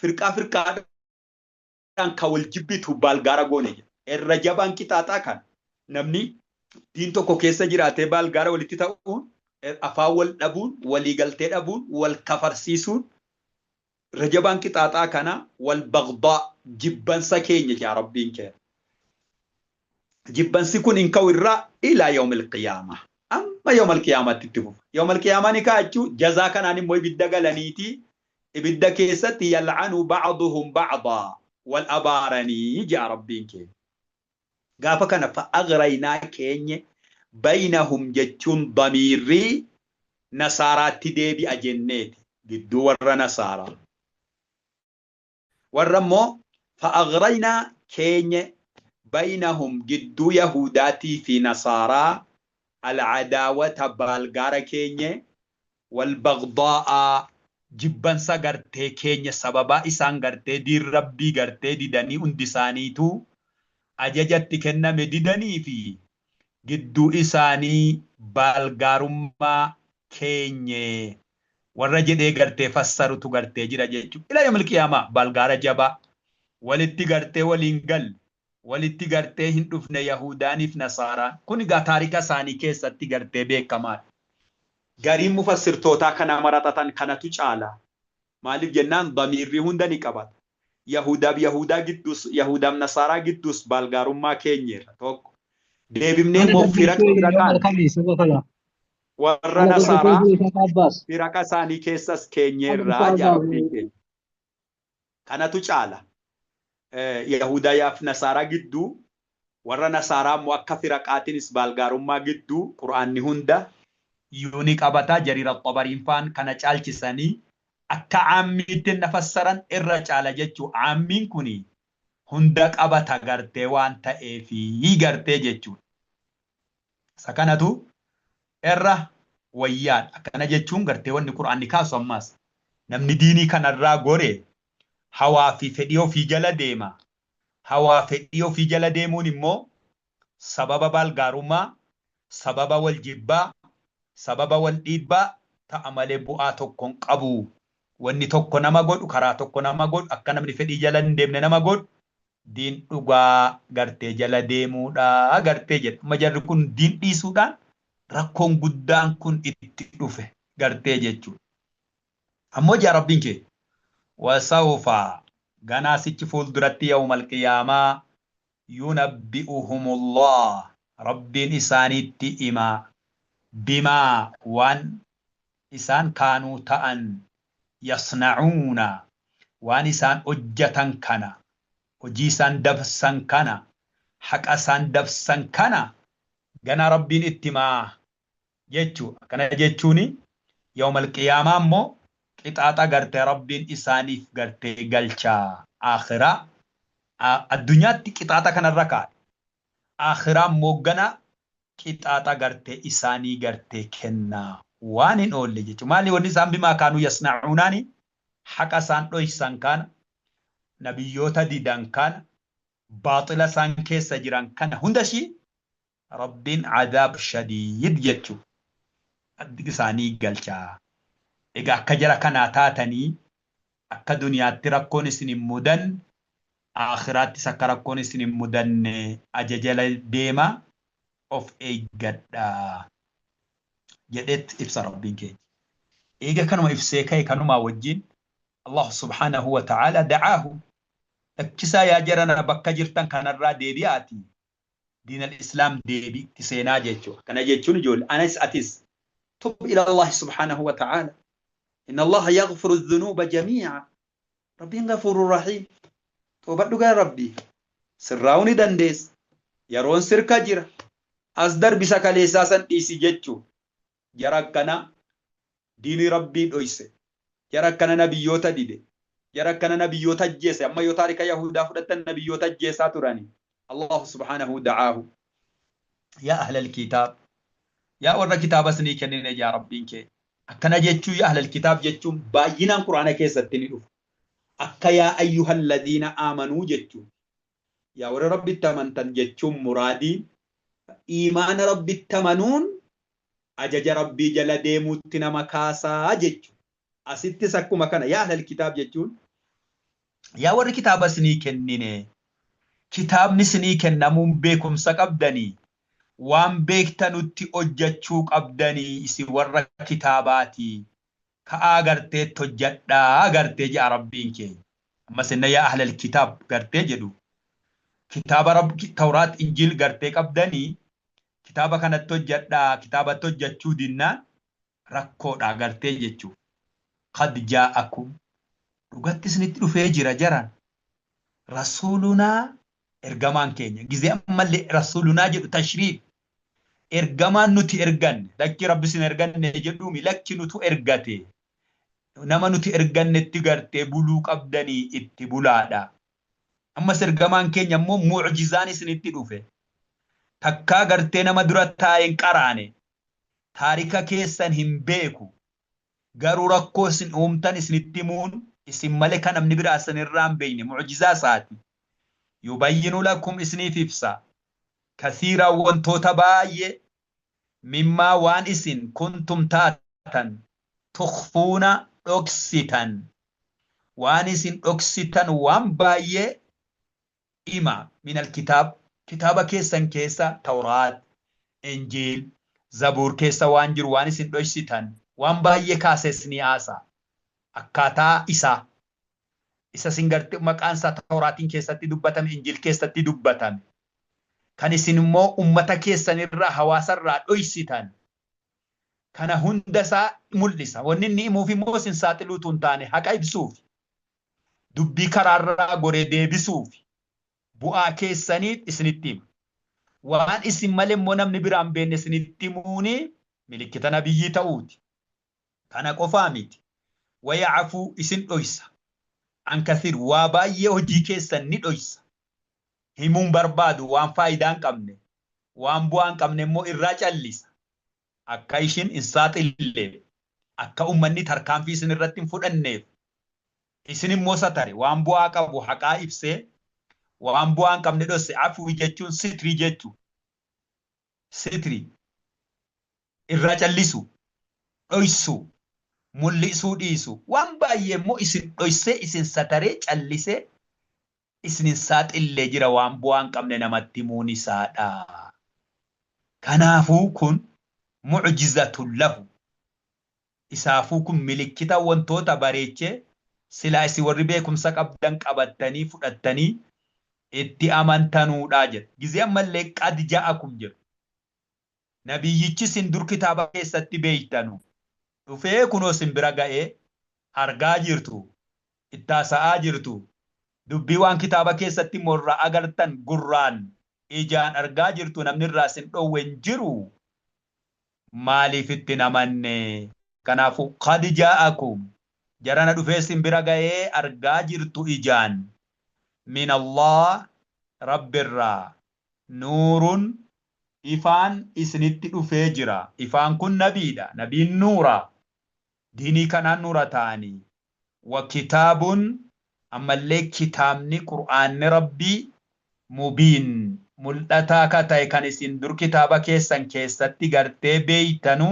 Speaker 1: firqaadhaan ka wal jibbitu baalgaara goone jedha irra jabaan qixaaxaa kan namni diin tokko keessa jiraatee baalgaara walitti ta'uun afaan wal dhabuun walii galtee dhabuun wal kafarsiisuun irra jabaan qixaaxaa kana wal bagdaa jibbansa keenya yaa rabbiin kee jibbansi kun hin ka'u irraa ilaa yawmil qiyaama amma yawmal qiyaamatti itti fufa yawmal qiyaama ni kaa'achuu jazaa kanaan immoo ibidda galaniiti ibidda keessatti yal'anu ba'duhum ba'daa wal abaaranii jaa rabbiin kee gaafa kana fa'agraynaa keenya baynahum jechuun damiirrii nasaaraatti deebi'a jenneeti gidduu warra nasaaraa warra immoo fa'agraynaa keenya baynahum gidduu yahudaatii fi nasaaraa alcadaawata baalgaara keenya walbagdaa'a jibbansa gartee keenya sababaa isaan gartee diin rabbii gartee didanii hundi isaaniitu ajajatti kenname didanii fi gidduu isaanii baalgaarummaa keenye warra jedhee gartee fassarutu gartee jira jechuudha. Ila yawmil qiyaamaa baalgaara jabaa walitti gartee waliin gal walitti gartee hin dhufne yahudaaniif nasaaraan kun egaa taarika isaanii keessatti gartee beekamaadha. Gariin mufassirtootaa kana maraxatan kanatu caala. Maaliif jennaan damiirri hunda ni qabata. Yahudaaf Yahudaaf nasaaraa gidduus baalgaarummaa keenyeerra tokko. Deebifnee immoo firaqa warra nasaaraa firaqa isaanii keessas keenyeerraa jaarbii keenya. Kanatu caala. Yahudaaf nasaaraa gidduu warra nasaaraa immoo akka firaqaatiinis baalgaarummaa gidduu qur'aanni hunda yuuni qabataa jariira xabariin faan kana caalchisanii akka aammiitti nafassaran irra caala jechuu aammiin kuni hunda qabata gartee waan ta'eefi gartee jechuudha. Isa kanatu irra wayyaan akkana jechuun gartee wanni qur'aanni kaasu ammaas namni diinii kanarraa goree hawaa fi fedhii ofii jala deema. Hawaa fedhii ofii jala deemuun immoo sababa baalgaarummaa, sababa wal jibbaa, sababa wal dhiibbaa ta'a malee bu'aa tokkoon qabu. Wanni tokko nama godhu karaa tokko nama godhu akka namni fedhii jala hin deemne nama godhu diin dhugaa gartee jala deemuudha gartee jedha. Amma jarri kun diin dhiisuudhaan rakkoon guddaan kun itti dhufe gartee jechuudha. Ammoo jaa rabbiin kee وسوف غناسيتش فول درتي يوم القيامة ينبئهم الله رب إساني إما بما وان إسان كانوا تأن يصنعون وان إسان أجتا كان وجيسان دفسا كان حق أسان دفسا كان غنا رب إتما جيتشو كان جيتشوني يوم القيامة مو qixaaxa gartee rabbiin isaaniif gartee galchaa akhiraa addunyaatti qixaaxa kanarra kaa'e akhiraa mooggana qixaaxa gartee isaanii gartee kennaa waan hin oolle jechuudha. Maali wanni isaan bimaa kaanuu yasna'uunaani haqa isaan dhoysan kana nabiyyoota didan kana baaxila isaan keessa jiran kana hundashii rabbiin cadaab shadiid jechuudha. Addi isaanii galchaa. Egaa akka jara kanaa taatanii akka duniyaatti rakkoon isin hin mudan akhiraattis akka rakkoon isin hin mudanne ajajala deema of eeggadha jedhet ibsa rabbiin keenya. Eega kanuma ibsee ka'e kanumaa wajjin Allah subhanahu wa ta'ala da'aahu lakkisaa yaa jarana bakka jirtan kanarraa deebi'aati diinal islaam deebiitti seenaa jechuudha. Kana jechuun ijoollee anas atis tub ila Allah subhanahu wa ta'ala. إن الله يغفر الذنوب جميعا ربي غفور رحيم توبدو غير ربي سراوني دنديس يرون سركا جرا أصدر بسكا ليساسا إيسي جتشو جرا كنا ديني ربي دويسي jara akkana nabiyyoota dide jara akkana nabiyyoota ajjeese amma yoo taarika yahudaa fudhatan nabiyyoota ajjeesaa turani Allah subhanahu da'aahu yaa ahlal kitaab yaa warra kitaaba isinii kennine yaa rabbiin kee akkana jechuu yaa ahlal kitaab jechuun baay'inaan quraana keessatti ni dhufu akka yaa ayyuhal ladina aamanuu jechuun yaa warra rabbitti amantan jechuun muraadiin iimaana rabbitti amanuun ajaja rabbii jala deemuutti nama kaasaa jechuun asittis akkuma kana yaa ahlal kitaab jechuun yaa warri kitaaba isinii kennine kitaabni isinii kennamuun beekumsa qabdanii waan beektanutti hojjechuu qabdanii isin warra kitaabaati ka'aa gartee hojjedhaa gartee jedha rabbiin keenya ammas inna yaa ahlal kitaab gartee jedhu kitaaba rabbi tawraat injil gartee qabdanii kitaaba kanatti hojjedhaa kitaabatti hojjechuu dinnaan rakkoodha gartee jechuu qad jaa'akum dhugatti isinitti dhufee jira jaran rasuulunaa ergamaan keenya gizee ammallee rasuulunaa jedhu tashriif ergamaan nuti erganne lakki rabbi sin erganne jedhuumi lakki nutu ergate nama nuti ergannetti gartee buluu qabdanii itti bulaadha ammas ergamaan keenya immoo mu'jizaan isinitti dhufe takkaa gartee nama dura taa'een qaraane taarika keessan hin beeku garuu rakkoo isin uumtan isinitti himuun isin malee kan namni biraa isin irraa hin beekne mu'jizaa isaati yubayyinu lakum isiniif ibsa kasiiraa wantoota baay'ee mimmaa waan isin kuntum taatan tukhfuuna dhoksitan waan isin dhoksitan waan baay'ee ima min alkitaab kitaaba keessan keessa tawraat injiil zabuur keessa waan jiru waan isin dhoksitan waan baay'ee kaases ni haasa akkaataa isaa isa singarte maqaan isaa tawraatiin keessatti dubbatame injiil keessatti dubbatame kan isin immoo ummata keessan irraa hawaasa irraa dhoksitan kana hunda isaa mul'isa wanni inni himuuf immoo isin saaxiluutu hin taane haqa ibsuuf dubbii karaarraa goree deebisuuf bu'aa keessaniif isinitti hima waan isin malee immoo namni biraan beenne isinitti himuuni milikkita nabiyyii ta'uuti kana qofaa miti waya'afuu isin dhoysa an kathir waa baay'ee hojii keessan ni dhoysa himuun barbaadu waan faayidaan qabne waan bu'aan qabne immoo irraa callisa akka ishin hin saaxille akka ummanni tarkaanfii isin irratti hin fudhanneef isin immoo satare waan bu'aa qabu haqaa ibsee waan bu'aan qabne dhosse afuu jechuun sitrii jechuu sitrii irraa callisu dhoysu mul'isuu dhiisu waan baay'ee immoo isin dhoysee isin sataree callisee isinin saaxillee jira waan bu'aan qabne namatti himuun isaadha. Kanaafuu kun mu'jizatun lahu. Isaafuu kun milikkita wantoota bareechee silaa isin warri beekumsa qabdan qabattanii fudhattanii itti amantanuudha jedha. Gizee ammallee qad ja'akum jedhu. Nabiyyichi isin dur kitaaba keessatti beeytanu. Dhufee kunoo isin bira ga'ee argaa jirtu. Ittaasa'aa jirtu. Dubbii waan kitaaba keessatti morra agartan gurraan ijaan argaa jirtu namni irraa isin dhoowwen jiru. Maaliif itti namanne? Kanaafuu qad ja'akum jarana dhufee isin bira ga'ee argaa jirtu ijaan. Min Allah rabbirraa nuurun ifaan isinitti dhufee jira. Ifaan kun nabiidha. Nabiin nuura. Diinii kanaan nuura ta'anii. Wa kitaabun ammallee kitaabni qur'aanni rabbii mubiin mul'ataa ka ta'e kan isin dur kitaaba keessan keessatti gartee beeytanu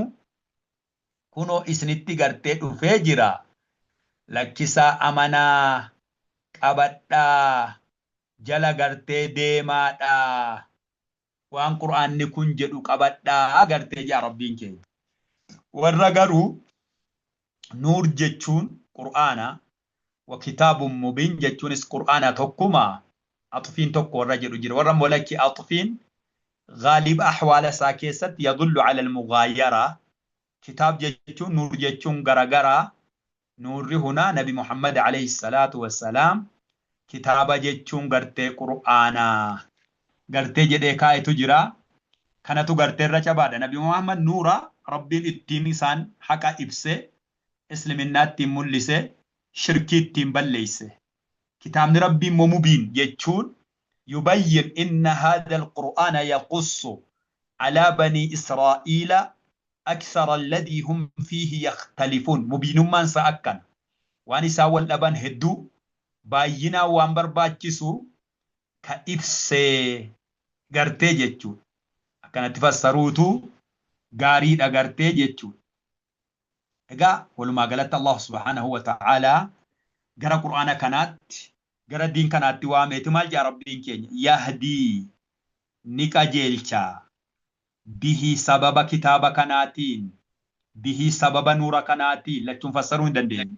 Speaker 1: kunoo isinitti gartee dhufee jira. Lakkisaa amanaa qabadhaa jala gartee deemaadhaa waan qur'aanni kun jedhu qabadhaa gartee jaa rabbiin keenya. Warra garuu nuur jechuun qur'aana وكتاب مبين جتونس قرآن تكما أطفين تكو الرجل جير ورم ولك أطفين غالب أحوال ساكيست يدل على المغايرة كتاب جتون نور جتون غرغرة نور هنا نبي محمد عليه الصلاة والسلام كتاب جتون غرتي قرآن غرتي جدي كاي تجرا كانت غرتي رجباد نبي محمد نورا ربي الدين سان حقا إبسي islaminaatti mul'ise shirkiitti balleeyse kitaabni rabbii mubiin jechuun yubayyin inna hadha alqur'ana yaqussu ala bani israa'ila akthara alladhi hum fihi yakhtalifun mubiinummaan sa akkan waan isaa wal dhaban hedduu baay'inaa waan barbaachisu ka ibsee gartee jechuudha akkanatti fassaruutu gaariidha gartee jechuudha. Egaa walumaa galatti Allah subhanahu wa ta'ala gara qur'aana kanaatti gara diin kanaatti waameeti maal jaa rabbiin keenya yahdii ni qajeelcha bihi sababa kitaaba kanaatiin bihi sababa nuura kanaatiin lachuun fassaruu hin dandeenyu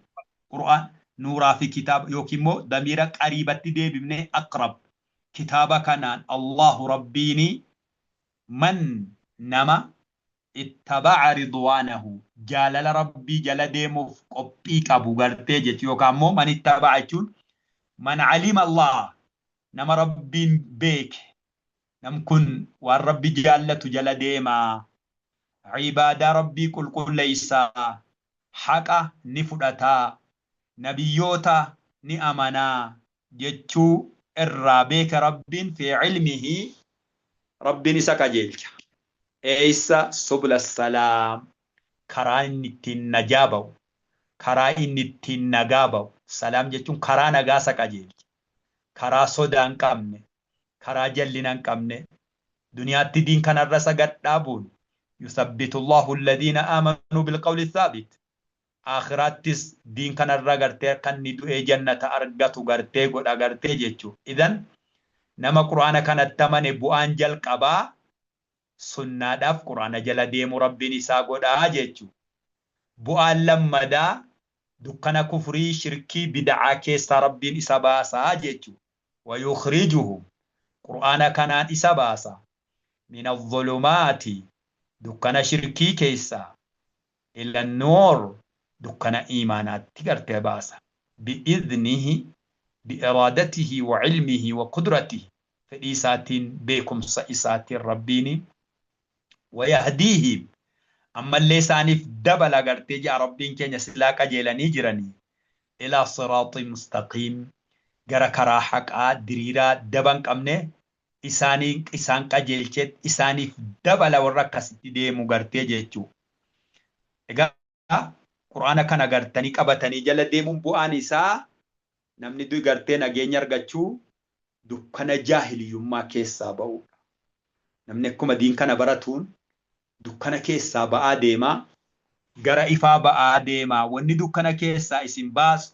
Speaker 1: qur'aan nuuraa fi kitaaba yookiin immoo damiira qariibatti deebifnee aqrab kitaaba kanaan Allahu rabbiini man nama ittaba'a ridwaanahu jaalala rabbii jala deemuuf qophii qabu gartee jechuudha yookaan immoo man ittaba'a jechuun man alima Allah nama rabbiin beeke nam kun waan rabbi jaallatu jala deemaa ibaadaa rabbii qulqulleessaa haqa ni fudhataa nabiyyoota ni amanaa jechuu irraa beeka rabbiin fi ilmihi rabbiin isa qajeelcha eessa subula salaam karaa inni ittiin najaa ba'u karaa inni ittiin nagaa ba'u salaam jechuun karaa nagaa isa qajeelcha karaa sodaa hin qabne karaa jallina hin qabne duniyaatti diin kanarra sagad dhaabuun yusabbitu Allahu alladhina amanu bilqawli thaabit akhiraattis diin kanarra gartee kan ni du'ee jannata argatu gartee godha gartee jechuudha. Idan nama quraana kanatti amane bu'aan jalqabaa sunnaadhaaf quraana jala deemu rabbiin isaa godhaa jechuudha. Bu'aan lammadaa dukkana kufrii shirkii bid'aa keessaa rabbiin isa baasaa jechuudha. Wayukhrijuhum quraana kanaan isa baasa min adh-dhulumaati dukkana shirkii keessaa ila an-nur dukkana iimaanaatti gartee baasa bi'idhnihi bi'iradatihi wa ilmihi wa qudratihi fedhii isaatiin beekumsa isaatiin rabbiini ويهديهم أما اللي سانف دبل قرتي جاء ربين كين يسلاك جيلاني جراني إلى صراط مستقيم قرى كراحك دريرا دبان كمنه إسان قجيلشت إسانف دبل ورقس ديمو قرتي جيتو إذا قرآن كان قرتني كبتني جل ديمو بوان إسا نمني دوي قرتين أجين يرغچو دكنا جاهلي يما كيسا باو نمني كما دين كان براتون dukkana keessaa ba'aa deemaa gara ifaa ba'aa deemaa wanni dukkana keessaa isin baasu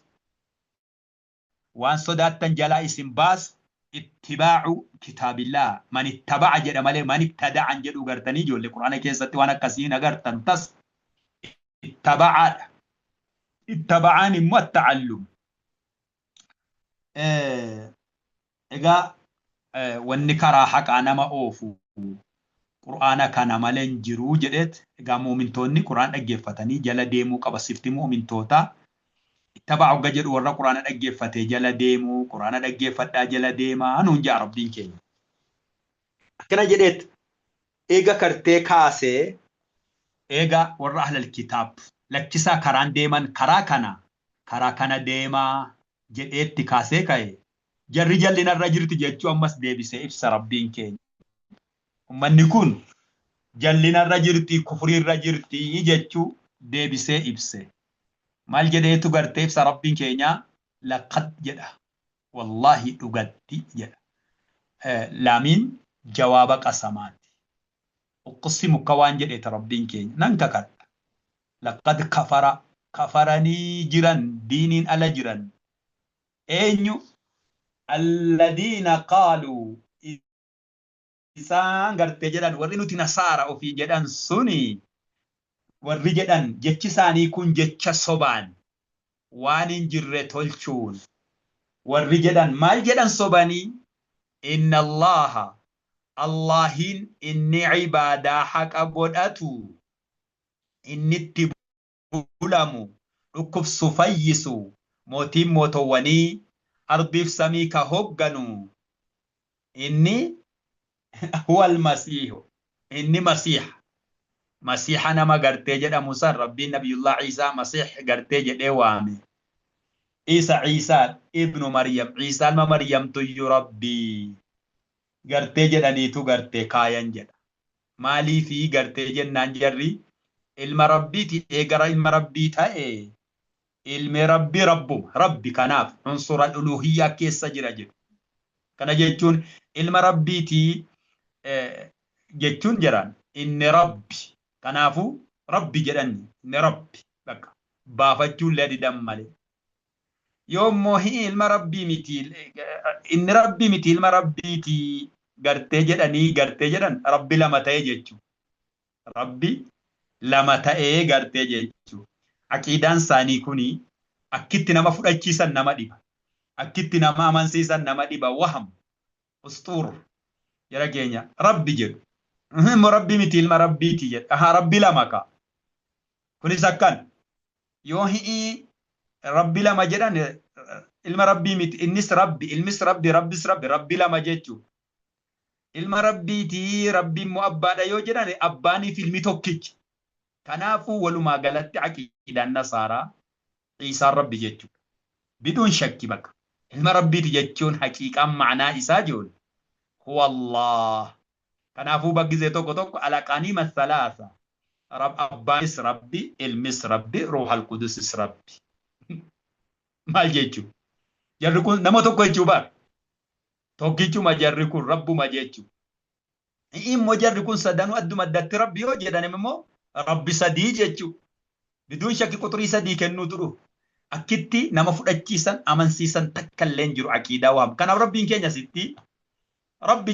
Speaker 1: waan sodaattan jalaa isin baasu ittiba'u kitaabillah man ittaba'a jedha malee man ibtada'an jedhu gartanii ijoollee quraana keessatti waan akkasiin agartan tas ittaba'aadha ittaba'aan immoo at-ta'allum egaa wanni karaa haqaa nama oofu quraana kana maleen jiru jedhet egaa mu'mintoonni quraan dhaggeeffatanii jala deemuu qaba sifti mu'mintoota ittaba'u jedhu warra quraana dhaggeeffatee jala deemuu quraana dhaggeeffadhaa jala deemaa nuun jaa rabbiin keenya akkana jedhet eega kartee kaasee eega warra ahlal kitaab lakkisaa karaan deeman karaa kana deemaa jedheetti kaasee ka'e jarri jallinarra jirti jechuu ammas deebisee ibsa rabbiin keenya ummanni kun jallinarra jirti kufriirra jirti jechuu deebisee ibse maal jedheetu gartee ibsa rabbiin keenya laqad jedha wallahi dhugatti jedha laamiin jawaaba qasamaati uqsimu kawaan jedheeta rabbiin keenya nan kakadha laqad kafaranii jiran diiniin ala jiran eenyu alladhiina qaaluu isaan gartee jedhan warri nuti nasaara ofii jedhan suni warri jedhan jechi isaanii kun jecha sobaan waan hin jirre tolchuun warri jedhan maal jedhan sobanii inna allaha allahin inni ibaadaa haqa godhatu innitti bulamu dhukkubsu fayyisu mootiin mootowwanii ardiif samii ka hogganu inni هو المسيح إني مسيح masiiha nama gartee jedhamu san rabbiin nabiyullah Ciisaa masiih gartee jedhee waame. Isa Ciisaa ibnu Maryam, Ciisaa ilma Maryamtu iyyuu rabbii gartee jedhaniitu gartee kaayan jedha. Maaliifi gartee jennaan jarri ilma rabbiiti eegara ilma rabbii ta'e ilmi rabbii rabbuma rabbi kanaaf unsura uluhiyyaa keessa jira jedhu. Kana jechuun ilma rabbiiti jechuun jiran inni rabbi kanaafu rabbi jedhani inni rabbi bakka baafachuun lee didan malee. Yoommoo ilma rabbii miti inni rabbii miti ilma rabbiiti gartee jedhanii gartee jedhan rabbi lama ta'ee jechuudha. Rabbi lama ta'ee gartee jechuudha. Aqiidaan isaanii kuni akkitti nama fudhachiisan nama dhiba. Akkitti nama amansiisan nama dhiba. Waham ustuur jara keenya rabbi jedhu. Rabbi miti ilma rabbiiti jedha. Aha rabbi lama ka. Kunis akkan yoo rabbi lama jedhan ilma rabbii miti innis rabbi ilmis rabbi rabbis rabbi rabbi lama jechuudha. Ilma rabbiiti rabbi immoo abbaadha yoo jedhan abbaaniif ilmi tokkichi. Kanaafuu walumaa galatti aqiidaan nasaaraa Ciisaan rabbi jechuudha. Biduun shakki bakka. Ilma rabbiiti jechuun haqiiqaan ma'anaa isaa jiru. Huwa Allah. Kanaafuu baggizee tokko tokko alaqaanii masalaasa. Abbaanis rabbi, ilmis rabbi, ruuhal qudusis rabbi. Maal jechuudha? Jarri kun nama tokko jechuu baar. Tokkichuma jarri kun rabbuma jechuudha. Immoo jarri kun sadanuu adduma addatti rabbi yoo jedhan immoo rabbi sadii jechuudha. Biduun shakki quxurii sadii kennuu turu. Akkitti nama fudhachiisan amansiisan takka illee hin jiru aqiidaa waam. Kanaaf rabbiin keenya sitti rabbi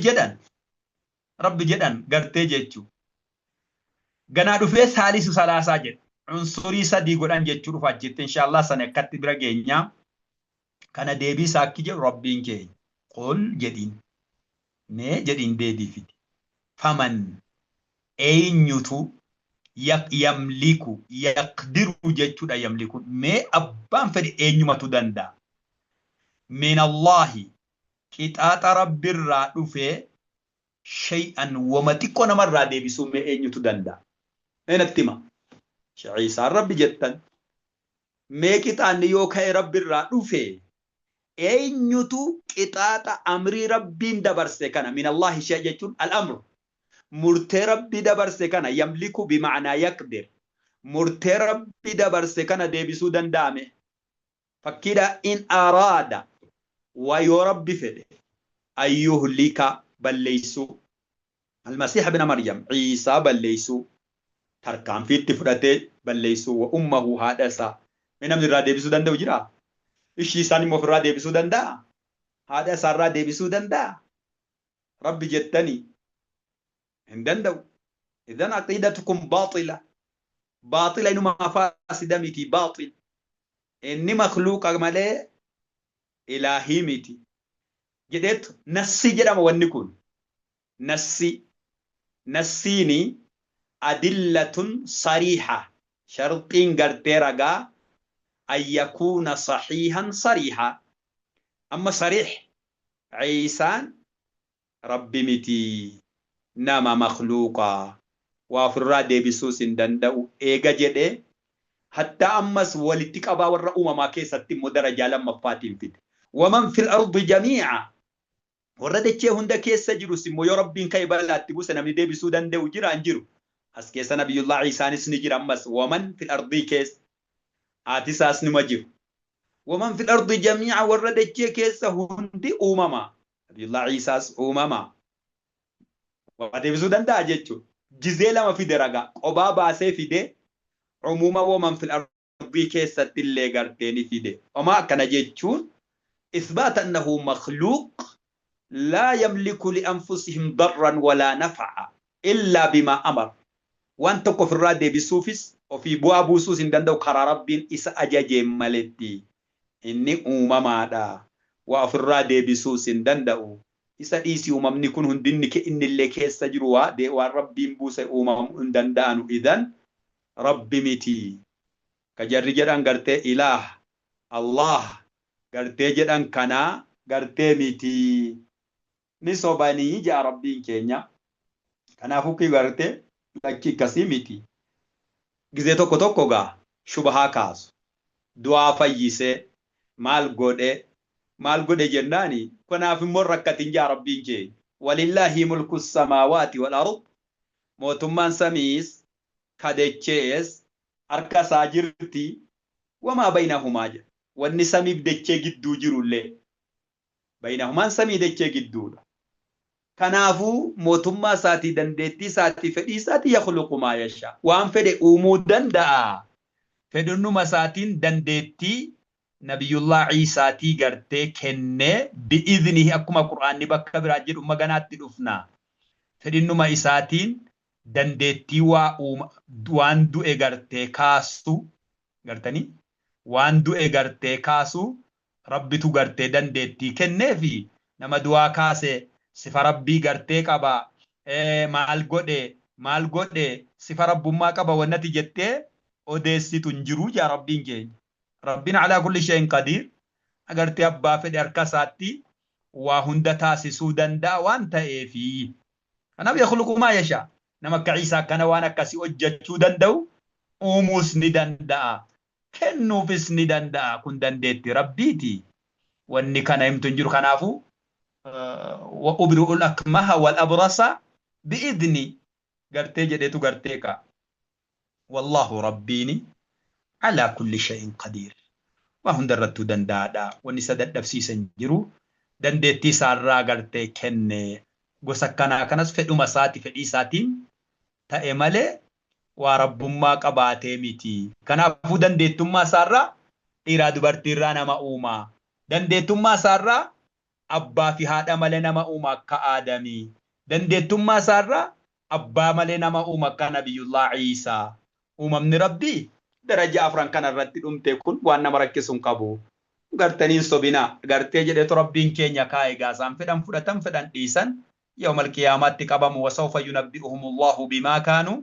Speaker 1: jedhan gartee jechuudha. Ganaa dhufee saalisu salaasaa jedha. Unsurii sadii godhan jechuu dhufa jettee inshaallah sana akkatti bira geenyaa. Kana deebii isaa akki jedhu rabbiin keenya. Qul jedhiin. Mee jedhiin deebii fidi. Faman eenyutu yamliku yaqdiru jechuudha yamliku mee abbaan fedhi eenyumatu danda'a. Min Allahi qixaaxa rabbirraa dhufee shay'an wama xiqqoo namarraa deebisuu mee eenyutu danda'a. Mee natti hima. Ciisaan rabbi jettan mee qixaanni yoo ka'e rabbirraa dhufee eenyutu qixaaxa amrii rabbiin dabarse kana min Allahi shay jechuun al-amru murtee rabbi dabarse kana yamliku bima'anaa yaqdir murtee rabbi dabarse kana deebisuu danda'ame. Fakkiidha in araada waa yoo rabbi fedhe ayyuhlika balleeysuu almasiiha bina maryam ciisaa balleeysuu tarkaanfiitti fudhatee balleeysuu wa ummahu haadha isaa mee namni irraa deebisuu danda'u jira? Ishii isaan immoo ofirraa deebisuu danda'a? Haadha isaa irraa deebisuu danda'a? Rabbi jettanii hin danda'u. Idan aqiidatukum baaxila. Baaxila inuma faasida miti baaxil. Inni makhluuqa malee ilaahii miti. Jedheetu nassi jedhama wanni kun. Nassi. Nassiini adillatun sariiha. Sharxiin gartee ragaa أن يكون صحيحا صريحا. أما صريح عيسان ربي متي نما مخلوقا وافر دي بسوس دندو إيجا جده حتى أمس ولتك أبا والرؤوم ما كيسة مدرجة لما فاتم فيد ومن في الأرض جميعا ورد تشي هندا كيسة جروس مو يربين كي بلات تبوس نمي دي بسو دندو جرا انجرو أس كيسة نبي الله عيسى نسنجر أمس ومن في الأرض كيس آتساس نمجر ومن في الأرض جميعا ورد تشي كيسة هندي أمما نبي الله عيسى أمما ودي بسو دندا جيتشو جزيلا ما في درجة قبابا سي في دي عموما ومن في الأرض كيسة اللي قرتيني في دي وما كان جيتشون إثبات أنه مخلوق لا يملك لأنفسهم ضرا ولا نفعا إلا بما أمر وأنت كفر رادي بسوفس وفي بوابو سوس دندو قرار ربين إسا أجاجي مالتي إني أمما دا وفي رادي بسوس دندو إسا إيسي أمم نكون هندنك إن اللي كيس تجروا دي وربين بوسي أمم دندانو إذن ربي متي كجر جران قرتي إله الله قرتي جران كنا قرتي متي نسوباني جا ربين كينيا كنا فوكي قرتي lakki kasimiti gize tokko tokko gaa shubahaa kaasu du'aa fayyisee maal godhe jennaani kanaaf immoo rakkatin jaa rabbiin keenya walillahi mulku samaawaati wal ard mootummaan samiis kadechees harka isaa jirti wamaa baynahumaa jedha wanni samiif dechee gidduu jirullee baynahumaan samii dechee gidduudha kanaafuu mootummaa isaatii dandeettii isaatii fedhii isaatii yakhluqu maa yashaa waan fedhe uumuu danda'a fedhannuma isaatiin dandeettii nabiyullah Iisaatii gartee kennee bi'idhnihi akkuma qur'aanni bakka biraa jedhu maganaatti dhufna fedhinnuma isaatiin dandeettii waan du'e gartee kaastu gartanii waan du'e gartee kaasu rabbitu gartee dandeettii kenneefi nama du'aa kaase sifa rabbii gartee qaba maal godhe sifa rabbummaa qaba wannati jettee odeessitu hinjiru jaa rabbiin keenya rabbiin alaa kulli shay'in qadiir agartee abbaa fedhe harka isaatti waa hunda taasisuu danda'a waan ta'eefi kanaaf yakhluqu maa yashaa nama akka Iisaa kana waan akkasii hojjechuu danda'u uumuus ni danda'a kennuufis ni danda'a kun dandeetti rabbiiti wanni kana himtu hinjiru kanaafu wa ubri'ul akmaha wal abrasa bi'idni gartee jedhetu gartee ka wallahu rabbiini ala kulli shay'in qadiir waa hundarrattuu danda'aadha wanni isa dadhabsiisan jiru dandeettii isaarraa gartee kenne gosa kanaa kanas fedhuma isaati fedhii isaatiin ta'e malee waa rabbummaa qabaatee miti kanaafuu dandeettummaa isaarraa dhiiraa dubartiirraa nama uumaa dandeettummaa isaarraa abbaa fi haadha malee nama uumaa akka Aadamii dandeettummaa isaarraa abbaa malee nama uumaa akka nabiyullah Iisaa uumamni rabbii daraja afran kana irratti dhumte kun waan nama rakkisuun qabu gartanii sobina gartee jedhetu rabbiin keenya kaa'e gaasaan fedhan fudhatan fedhan dhiisan yawmal qiyaamaatti qabamu wasawfa yunabbi'uhumullahu bimaa kaanu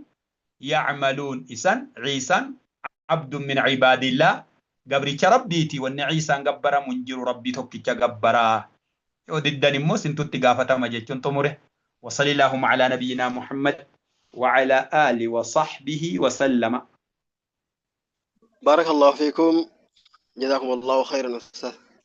Speaker 1: ya'maluun isan Iisaan abdun min ibaadillah gabricha rabbiiti wanni Iisaan gabbaramu hinjiru rabbii tokkicha gabbaraa yoo diddan immoo sintutti gaafatama jechuun xumure وصلى اللهم على نبينا محمد وعلى آله وصحبه وسلم.
Speaker 2: بارك الله فيكم جزاكم الله خيرا أستاذ.